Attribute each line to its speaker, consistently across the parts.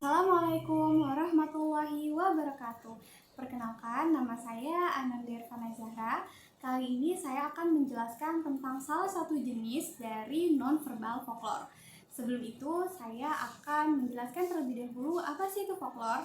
Speaker 1: Assalamualaikum warahmatullahi wabarakatuh. Perkenalkan, nama saya Ananda Irfana Zahra. Kali ini saya akan menjelaskan tentang salah satu jenis dari non-verbal folklore. Sebelum itu, saya akan menjelaskan terlebih dahulu apa sih itu folklore.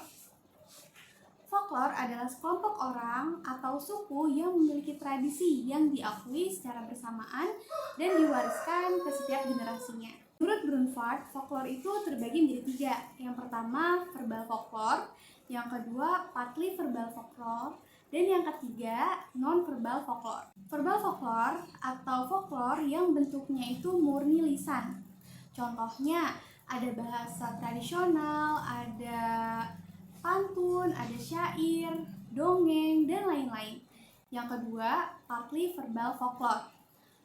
Speaker 1: Folklore adalah sekelompok orang atau suku yang memiliki tradisi yang diakui secara bersamaan dan diwariskan ke setiap generasinya. Menurut Brunford, folklore itu terbagi menjadi tiga. Yang pertama, verbal folklore, yang kedua, partly verbal folklore, dan yang ketiga, non-verbal folklore. Verbal folklore atau folklore yang bentuknya itu murni lisan. Contohnya, ada bahasa tradisional, ada pantun, ada syair, dongeng, dan lain-lain. Yang kedua, partly verbal folklore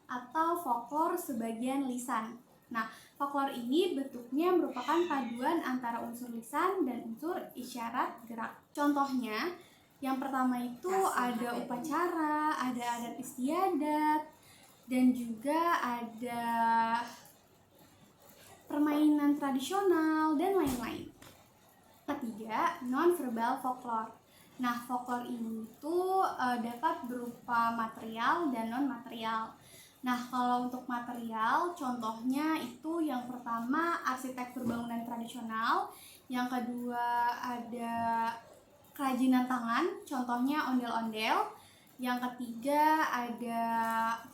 Speaker 1: atau folklore sebagian lisan. Nah, folklore ini bentuknya merupakan paduan antara unsur lisan dan unsur isyarat gerak. Contohnya, yang pertama itu ada upacara, ada adat istiadat, dan juga ada permainan tradisional, dan lain-lain. Ketiga, non-verbal folklore. Nah, folklore ini tuh dapat berupa material dan non-material. Nah, kalau untuk material, contohnya itu yang pertama arsitektur bangunan tradisional, yang kedua ada kerajinan tangan, contohnya ondel-ondel, yang ketiga ada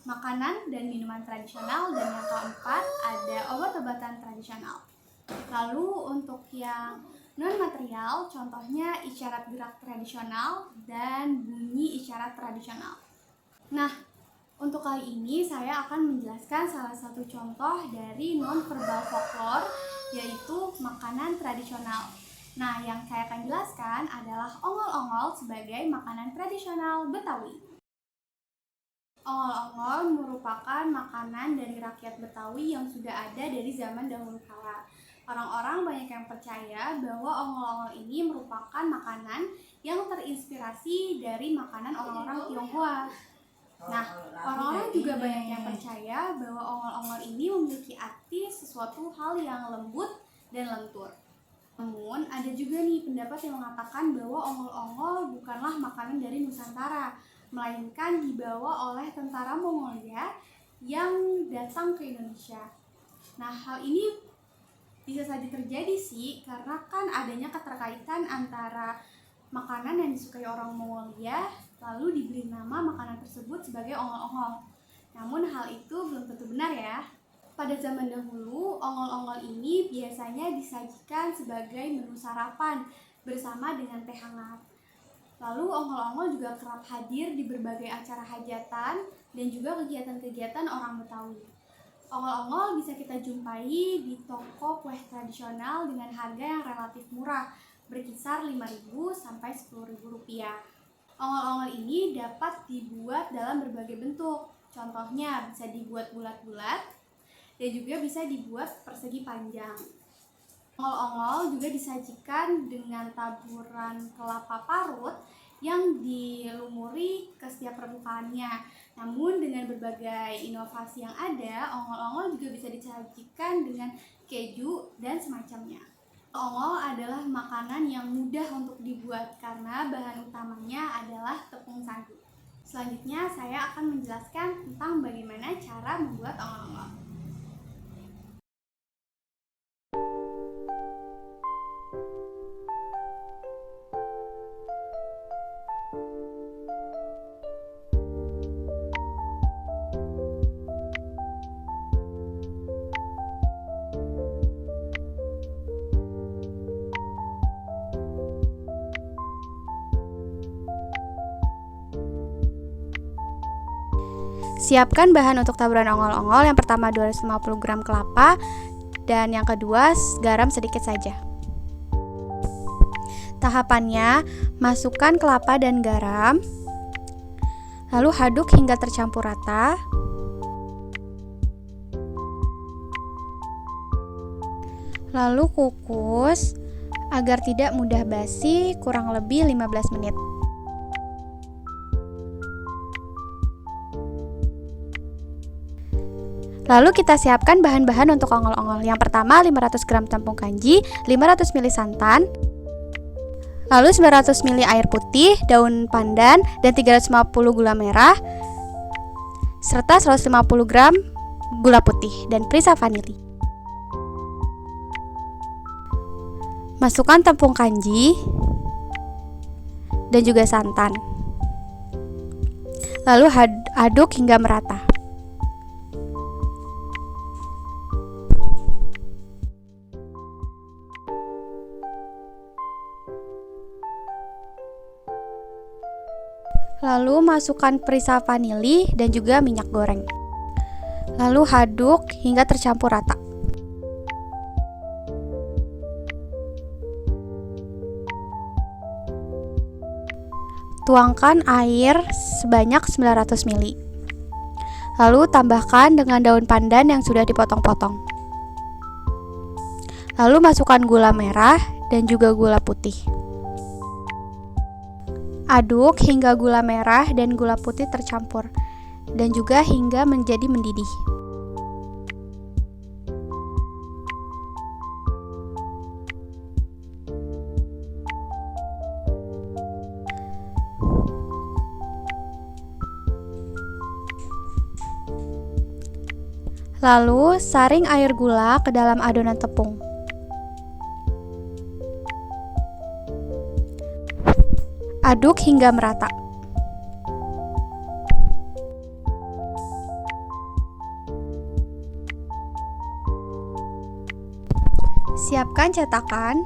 Speaker 1: makanan dan minuman tradisional, dan yang keempat ada obat-obatan tradisional. Lalu untuk yang non-material, contohnya isyarat gerak tradisional dan bunyi isyarat tradisional. Nah, untuk kali ini saya akan menjelaskan salah satu contoh dari non-verbal folklore, yaitu makanan tradisional. Nah, yang saya akan jelaskan adalah ongol-ongol sebagai makanan tradisional Betawi. Ongol-ongol merupakan makanan dari rakyat Betawi yang sudah ada dari zaman dahulu kala. Orang-orang banyak yang percaya bahwa ongol-ongol ini merupakan makanan yang terinspirasi dari makanan orang-orang Tionghoa. Nah, orang-orang juga banyak yang percaya bahwa ongol-ongol ini memiliki arti sesuatu hal yang lembut dan lentur. Namun, ada juga nih pendapat yang mengatakan bahwa ongol-ongol bukanlah makanan dari Nusantara, melainkan dibawa oleh tentara Mongolia yang datang ke Indonesia. Nah, hal ini bisa saja terjadi sih, karena kan adanya keterkaitan antara makanan yang disukai orang Mongolia lalu diberi nama makanan tersebut sebagai ongol-ongol. Namun hal itu belum tentu benar ya. Pada zaman dahulu, ongol-ongol ini biasanya disajikan sebagai menu sarapan bersama dengan teh hangat. Lalu ongol-ongol juga kerap hadir di berbagai acara hajatan dan juga kegiatan-kegiatan orang Betawi. Ongol-ongol bisa kita jumpai di toko kue tradisional dengan harga yang relatif murah, berkisar Rp5.000 sampai Rp10.000. Ongol-ongol ini dapat dibuat dalam berbagai bentuk. Contohnya bisa dibuat bulat-bulat dan juga bisa dibuat persegi panjang. Ongol-ongol juga disajikan dengan taburan kelapa parut yang dilumuri ke setiap permukaannya. Namun dengan berbagai inovasi yang ada, ongol-ongol juga bisa disajikan dengan keju dan semacamnya. Ongol adalah makanan yang mudah untuk dibuat karena bahan utamanya adalah tepung sagu. Selanjutnya saya akan menjelaskan tentang bagaimana cara membuat ongol-ongol. Siapkan bahan untuk taburan ongol-ongol. Yang pertama 250 gram kelapa dan yang kedua garam sedikit saja. Tahapannya, masukkan kelapa dan garam, lalu aduk hingga tercampur rata. Lalu kukus agar tidak mudah basi kurang lebih 15 menit. Lalu kita siapkan bahan-bahan untuk ongol-ongol. Yang pertama 500 gram tepung kanji, 500 ml santan, lalu 900 ml air putih, daun pandan, dan 350 gula merah, serta 150 gram gula putih dan perisa vanili. Masukkan tepung kanji dan juga santan. Lalu aduk hingga merata. Lalu masukkan perisa vanili dan juga minyak goreng. Lalu aduk hingga tercampur rata. Tuangkan air sebanyak 900 ml. Lalu tambahkan dengan daun pandan yang sudah dipotong-potong. Lalu masukkan gula merah dan juga gula putih. Aduk hingga gula merah dan gula putih tercampur dan juga hingga menjadi mendidih. Lalu saring air gula ke dalam adonan tepung. Aduk hingga merata. Siapkan cetakan.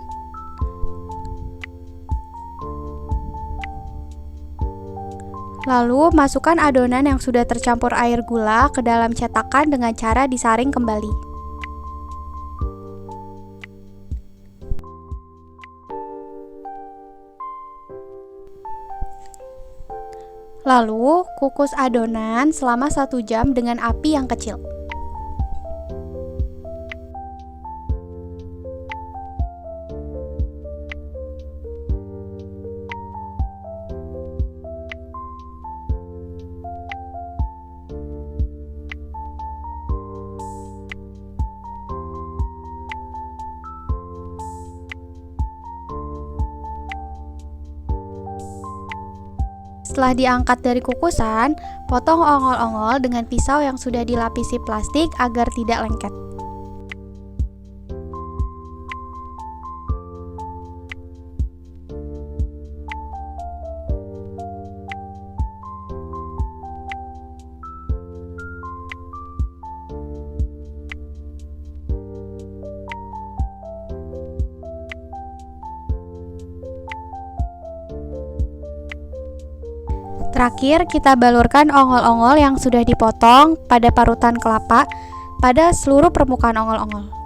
Speaker 1: Lalu masukkan adonan yang sudah tercampur air gula ke dalam cetakan dengan cara disaring kembali. Lalu kukus adonan selama 1 jam dengan api yang kecil. Setelah diangkat dari kukusan, potong ongol-ongol dengan pisau yang sudah dilapisi plastik agar tidak lengket. Terakhir, kita balurkan ongol-ongol yang sudah dipotong pada parutan kelapa pada seluruh permukaan ongol-ongol.